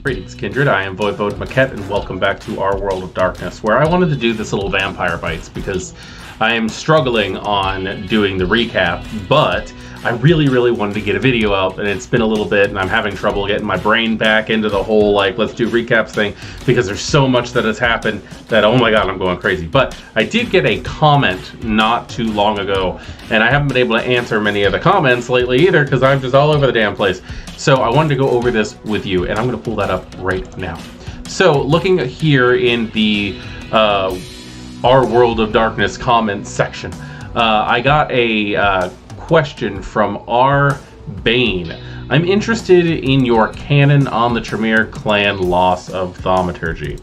Greetings, Kindred. I am Voivode Maquette, and welcome back to our World of Darkness, where I wanted to do this little Vampire Bites because I am struggling on doing the recap, but I really wanted to get a video out, and it's been a little bit, and I'm having trouble getting my brain back into the whole, like, let's do recaps thing, because there's so much that has happened that, oh my god, I'm going crazy. But I did get a comment not too long ago, and I haven't been able to answer many of the comments lately either, because I'm just all over the damn place. So I wanted to go over this with you, and I'm going to pull that up right now. So, looking here in the Our World of Darkness comments section, I got a question from R Bain. I'm interested in your canon on the Tremere clan loss of Thaumaturgy.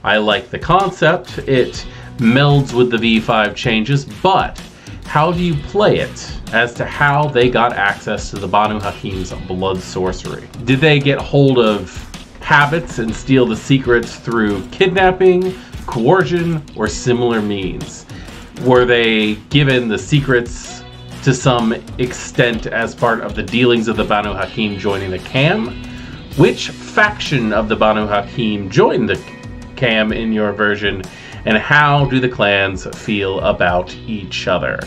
I like the concept, it melds with the V5 changes, but how do you play it as to how they got access to the Banu Hakim's blood sorcery? Did they get hold of habits and steal the secrets through kidnapping, coercion, or similar means? Were they given the secrets to some extent as part of the dealings of the Banu Hakim joining the Cam? Which faction of the Banu Hakim joined the Cam in your version, and how do the clans feel about each other?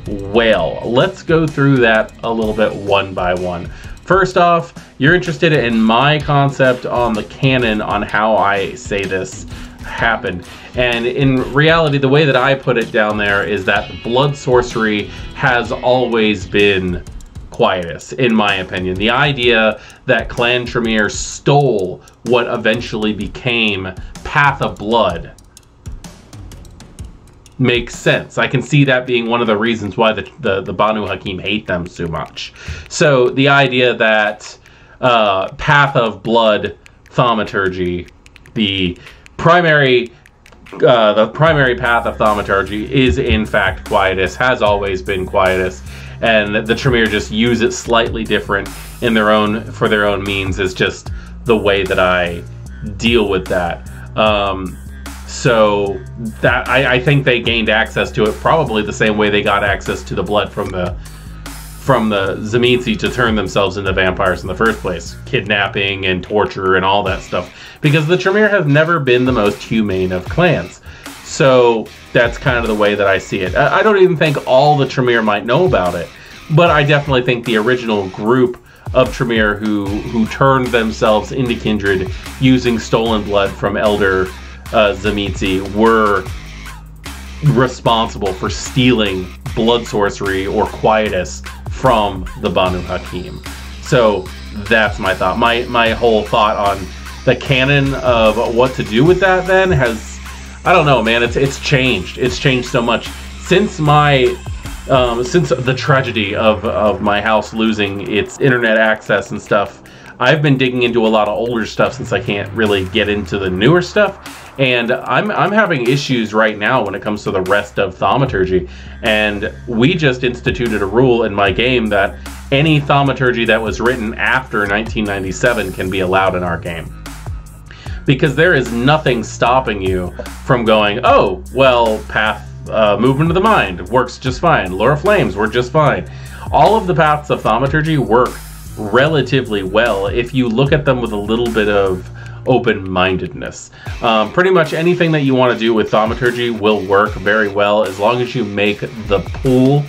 Well, let's go through that a little bit one by one. First off, you're interested in my concept on the canon on how I say this happened. And in reality, the way that I put it down there is that blood sorcery has always been quietus, in my opinion. The idea that Clan Tremere stole what eventually became Path of Blood makes sense. I can see that being one of the reasons why the Banu Hakim hate them so much. So the idea that Path of Blood Thaumaturgy, the primary path of Thaumaturgy, is in fact quietus, has always been quietus, and the Tremere just use it slightly different in for their own means is just the way that I deal with that. So that I think they gained access to it probably the same way they got access to the blood from the Tzimisce to turn themselves into vampires in the first place. Kidnapping and torture and all that stuff. Because the Tremere have never been the most humane of clans. So that's kind of the way that I see it. I don't even think all the Tremere might know about it. But I definitely think the original group of Tremere who turned themselves into Kindred using stolen blood from Elder Tzimisce were responsible for stealing blood sorcery or quietus from the Banu Hakim. So that's my thought. My whole thought on the canon of what to do with that then has, I don't know, man. It's changed. It's changed so much since since the tragedy of my house losing its internet access and stuff. I've been digging into a lot of older stuff since I can't really get into the newer stuff. And I'm having issues right now when it comes to the rest of Thaumaturgy. And we just instituted a rule in my game that any Thaumaturgy that was written after 1997 can be allowed in our game. Because there is nothing stopping you from going, oh, well, Path Movement of the Mind works just fine. Lure of Flames work just fine. All of the paths of Thaumaturgy work relatively well if you look at them with a little bit of open-mindedness. Pretty much anything that you want to do with Thaumaturgy will work very well as long as you make the pool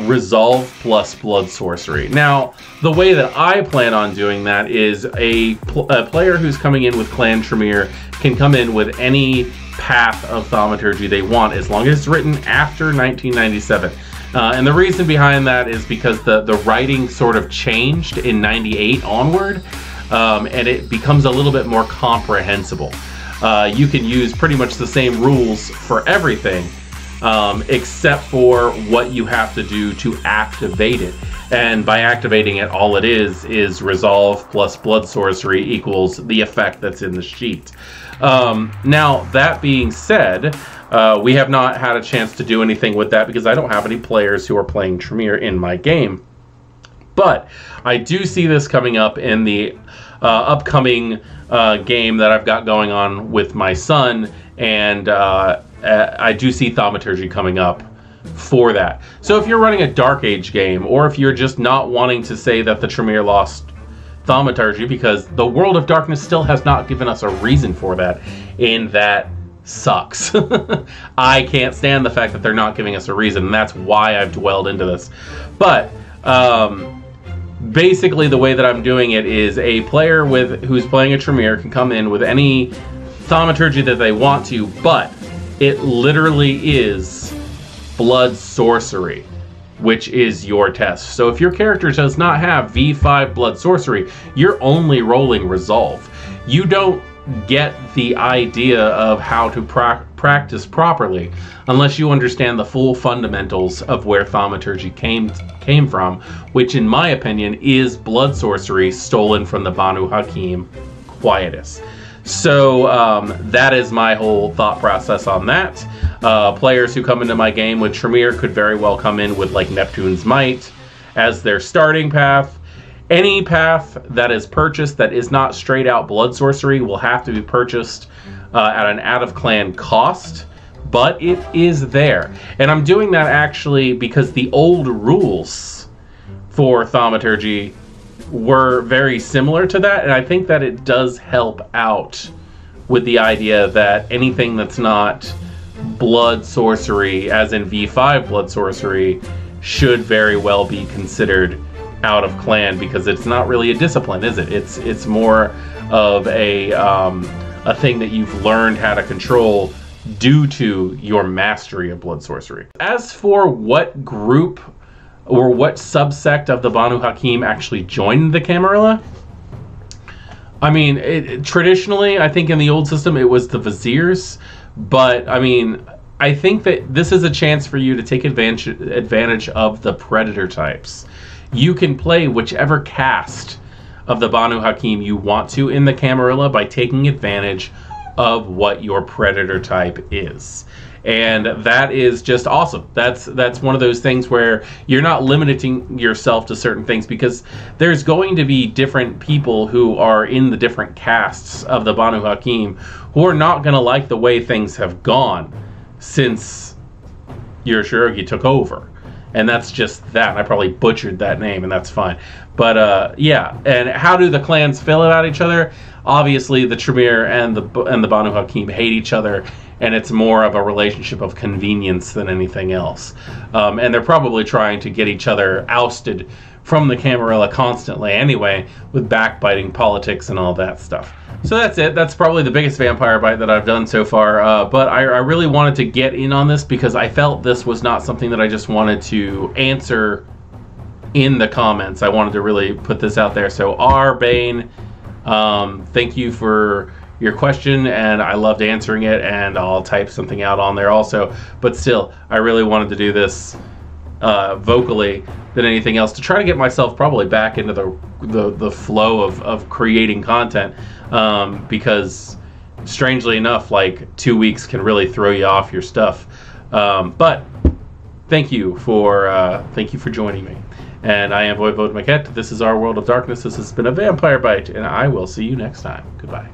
resolve plus blood sorcery. Now, the way that I plan on doing that is a player who's coming in with Clan Tremere can come in with any path of Thaumaturgy they want as long as it's written after 1997. And the reason behind that is because the writing sort of changed in 98 onward. And it becomes a little bit more comprehensible. You can use pretty much the same rules for everything, except for what you have to do to activate it. And by activating it, all it is resolve plus blood sorcery equals the effect that's in the sheet. Now, that being said, we have not had a chance to do anything with that because I don't have any players who are playing Tremere in my game. But I do see this coming up in the upcoming game that I've got going on with my son, and I do see Thaumaturgy coming up for that. So if you're running a Dark Age game, or if you're just not wanting to say that the Tremere lost Thaumaturgy, because the World of Darkness still has not given us a reason for that, and that sucks. I can't stand the fact that they're not giving us a reason, and that's why I've dwelled into this. But basically the way that I'm doing it is a player who's playing a Tremere can come in with any Thaumaturgy that they want to, but it literally is Blood Sorcery, which is your test. So if your character does not have V5 Blood Sorcery, you're only rolling Resolve. You don't get the idea of how to practice properly unless you understand the full fundamentals of where Thaumaturgy came from, which in my opinion is Blood Sorcery stolen from the Banu Hakim Quietus. So that is my whole thought process on that. Players who come into my game with Tremere could very well come in with like Neptune's Might as their starting path. Any path that is purchased that is not straight out Blood Sorcery will have to be purchased at an out-of-clan cost, but it is there. And I'm doing that actually because the old rules for Thaumaturgy were very similar to that, and I think that it does help out with the idea that anything that's not Blood Sorcery, as in V5 Blood Sorcery, should very well be considered out of clan, because it's not really a discipline, is it? It's more of a thing that you've learned how to control due to your mastery of Blood Sorcery. As for what group or what subsect of the Banu Hakim actually joined the Camarilla, I mean, traditionally, I think in the old system it was the Viziers, but I mean, I think that this is a chance for you to take advantage of the Predator types. You can play whichever caste of the Banu Hakim you want to in the Camarilla by taking advantage of what your Predator type is. And that is just awesome. That's one of those things where you're not limiting yourself to certain things, because there's going to be different people who are in the different castes of the Banu Hakim who are not going to like the way things have gone since your Shirogi took over. And that's just that. I probably butchered that name, and that's fine. But yeah, and how do the clans feel about each other? Obviously, the Tremere and the Banu Hakim hate each other, and it's more of a relationship of convenience than anything else. And they're probably trying to get each other ousted from the Camarilla constantly anyway, with backbiting politics and all that stuff. So that's it. That's probably the biggest vampire bite that I've done so far. But I really wanted to get in on this because I felt this was not something that I just wanted to answer in the comments. I wanted to really put this out there. So R Bain, thank you for your question, and I loved answering it, and I'll type something out on there also. But still, I really wanted to do this vocally than anything else, to try to get myself probably back into the flow of creating content, because strangely enough, like 2 weeks can really throw you off your stuff. But thank you for joining me, and I am Voivode Maquette. This is our World of Darkness. This has been a Vampire Bite, and I will see you next time. Goodbye.